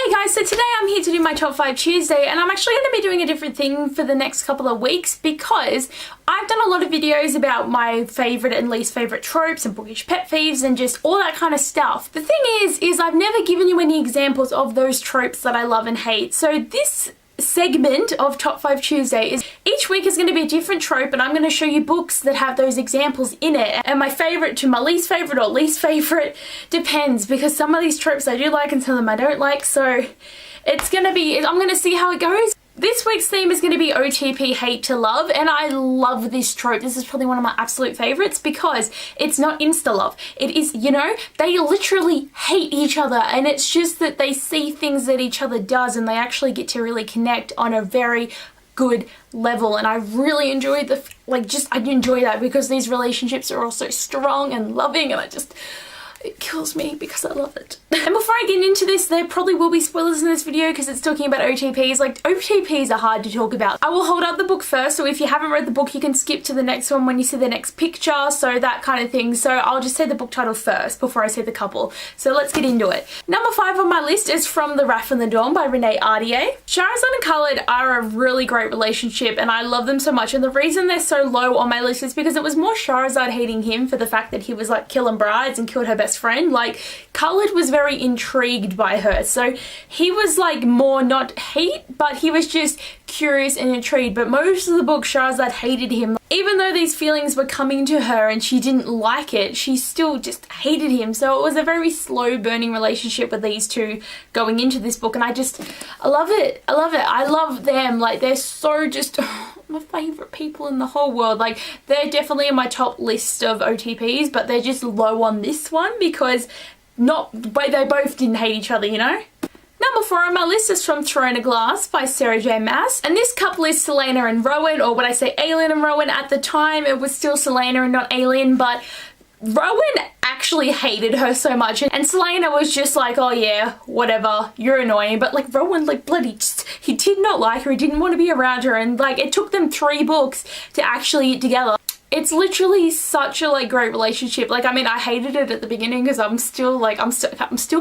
Hey guys, so today I'm here to do my top 5 Tuesday, and I'm actually going to be doing a different thing for the next couple of weeks because I've done a lot of videos about my favourite and least favourite tropes and bookish pet peeves and just all that kind of stuff. The thing is I've never given you any examples of those tropes that I love and hate. So this segment of Top 5 Tuesday is each week is going to be a different trope, and I'm going to show you books that have those examples in it. And my favourite to my least favourite or least favourite depends, because some of these tropes I do like and some of them I don't like, so it's going to be, I'm going to see how it goes. This week's theme is going to be OTP, hate to love, and I love this trope. This is probably one of my absolute favourites because it's not insta-love. It is, you know, they literally hate each other, and it's just that they see things that each other does and they actually get to really connect on a very good level. And I really enjoyed I enjoy that because these relationships are all so strong and loving, and it kills me because I love it. And before I get into this, there probably will be spoilers in this video because it's talking about OTPs. Like, OTPs are hard to talk about. I will hold up the book first, so if you haven't read the book, you can skip to the next one when you see the next picture, so that kind of thing. So I'll just say the book title first before I say the couple. So let's get into it. Number 5 on my list is From the Wrath and the Dawn by Renee Ahdieh. Shahrazad and Khaled are a really great relationship, and I love them so much. And the reason they're so low on my list is because it was more Shahrazad hating him for the fact that he was like killing brides and killed her best friend. Like, Khaled was very intrigued by her, so he was like more not hate, but he was just curious and intrigued. But most of the book, Shahrazad hated him. Even though these feelings were coming to her and she didn't like it, she still just hated him. So it was a very slow burning relationship with these two going into this book, and I love it. I love it. I love them. Like, they're so just my favourite people in the whole world. Like, they're definitely in my top list of OTPs, but they're just low on this one because they both didn't hate each other, you know? Number 4 on my list is From Throne of Glass by Sarah J Maas, and this couple is Selena and Rowan, or would I say Aelin and Rowan. At the time it was still Selena and not Aelin, but Rowan actually hated her so much, and Selena was just like, oh yeah, whatever, you're annoying. But like, Rowan, like, bloody he did not like her, he didn't want to be around her, and like, it took them 3 books to actually get together. It's literally such a like great relationship. Like, I mean, I hated it at the beginning because I'm still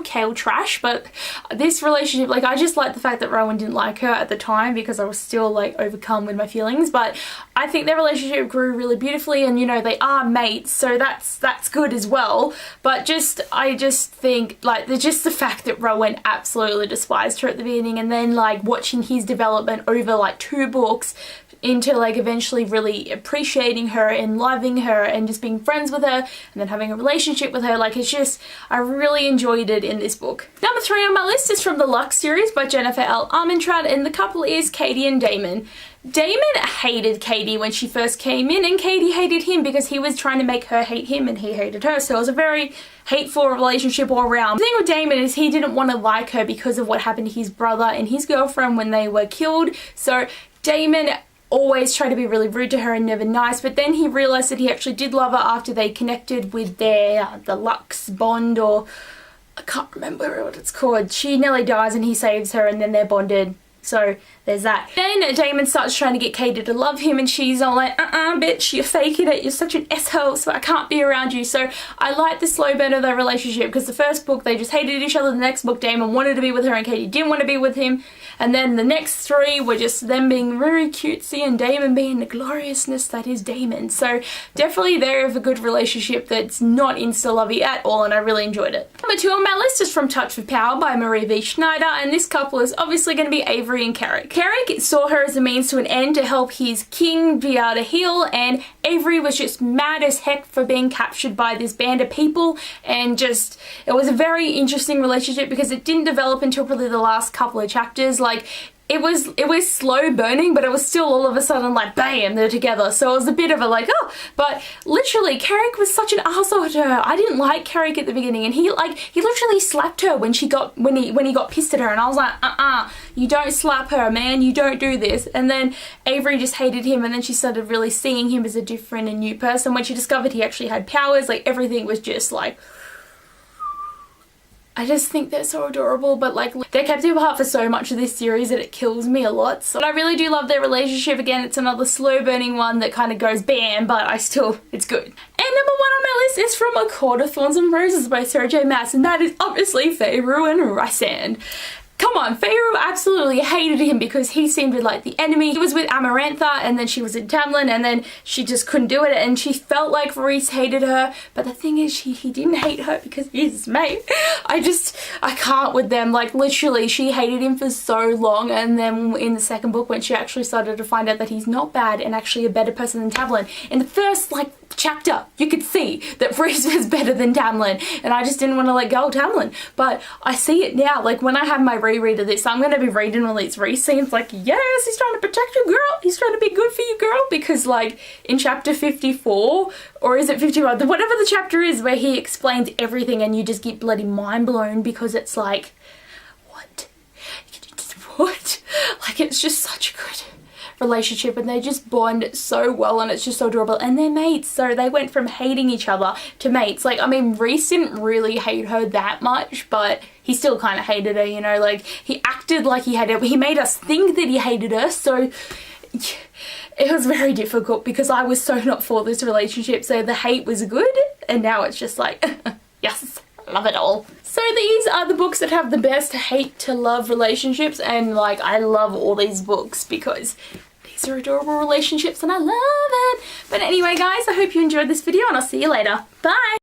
Kale trash, but this relationship, like, I just like the fact that Rowan didn't like her at the time because I was still like overcome with my feelings. But I think their relationship grew really beautifully, and you know, they are mates, so that's good as well. But I just think like just the fact that Rowan absolutely despised her at the beginning, and then like watching his development over like 2 books into like eventually really appreciating her and loving her and just being friends with her and then having a relationship with her, like, it's just, I really enjoyed it in this book. Number 3 on my list is from the Luxe series by Jennifer L. Armentrout, and the couple is Katie and Damon. Damon hated Katie when she first came in, and Katie hated him because he was trying to make her hate him and he hated her, so it was a very hateful relationship all around. The thing with Damon is he didn't want to like her because of what happened to his brother and his girlfriend when they were killed, so Damon always tried to be really rude to her and never nice. But then he realised that he actually did love her after they connected with their the Luxe bond, or I can't remember what it's called. She nearly dies and he saves her, and then they're bonded. So there's that. Then Damon starts trying to get Katie to love him, and she's all like, bitch, you're faking it, you're such an asshole, so I can't be around you. So I like the slow burn of their relationship because the first book they just hated each other, the next book Damon wanted to be with her and Katie didn't want to be with him, and then the next 3 were just them being very cutesy and Damon being the gloriousness that is Damon. So definitely they have a good relationship that's not insta-lovey at all, and I really enjoyed it. Number 2 on my list is From Touch with Power by Marie V. Schneider, and this couple is obviously going to be Avery and Carrick. Carrick saw her as a means to an end to help his king be able to heal, and Avery was just mad as heck for being captured by this band of people, and just, it was a very interesting relationship because it didn't develop until probably the last couple of chapters. Like, it was slow burning, but it was still all of a sudden like bam, they're together. So it was a bit of a like, oh, but literally Carrick was such an arsehole to her. I didn't like Carrick at the beginning, and he literally slapped her when he got pissed at her, and I was like, you don't slap her, man, you don't do this. And then Avery just hated him, and then she started really seeing him as a different and new person when she discovered he actually had powers. Like, everything was just like, I just think they're so adorable, but like, they're kept apart for so much of this series that it kills me a lot. So I really do love their relationship. Again, it's another slow burning one that kind of goes bam, but it's good. And number 1 on my list is From A Court of Thorns and Roses by Sarah J Maas, and that is obviously Faye Rue and Rysand. Come on, Feyre absolutely hated him because he seemed like the enemy. He was with Amarantha and then she was in Tamlin and then she just couldn't do it and she felt like Rhys hated her. But the thing is, he didn't hate her because he's his mate. I can't with them. Like literally she hated him for so long, and then in the second book when she actually started to find out that he's not bad and actually a better person than Tamlin, in the first like chapter you could see that Rhys was better than Tamlin, and I just didn't want to let go of Tamlin. But I see it now. Like when I have my reread of this, I'm going to be reading all these Rhys scenes like, yes, he's trying to protect you, girl. He's trying to be good for you, girl. Because like in chapter 54, or is it 51, whatever the chapter is where he explains everything and you just get bloody mind blown because it's like, what? What? Like it's just such a good relationship and they just bond so well and it's just so adorable, and they're mates, so they went from hating each other to mates. Like I mean, Rhys didn't really hate her that much, but he still kind of hated her, you know, like he acted like he hated her, he made us think that he hated her, so it was very difficult because I was so not for this relationship. So the hate was good and now it's just like yes, love it all. So these are the books that have the best hate to love relationships, and like I love all these books because these are adorable relationships and I love it. But anyway guys, I hope you enjoyed this video and I'll see you later. Bye!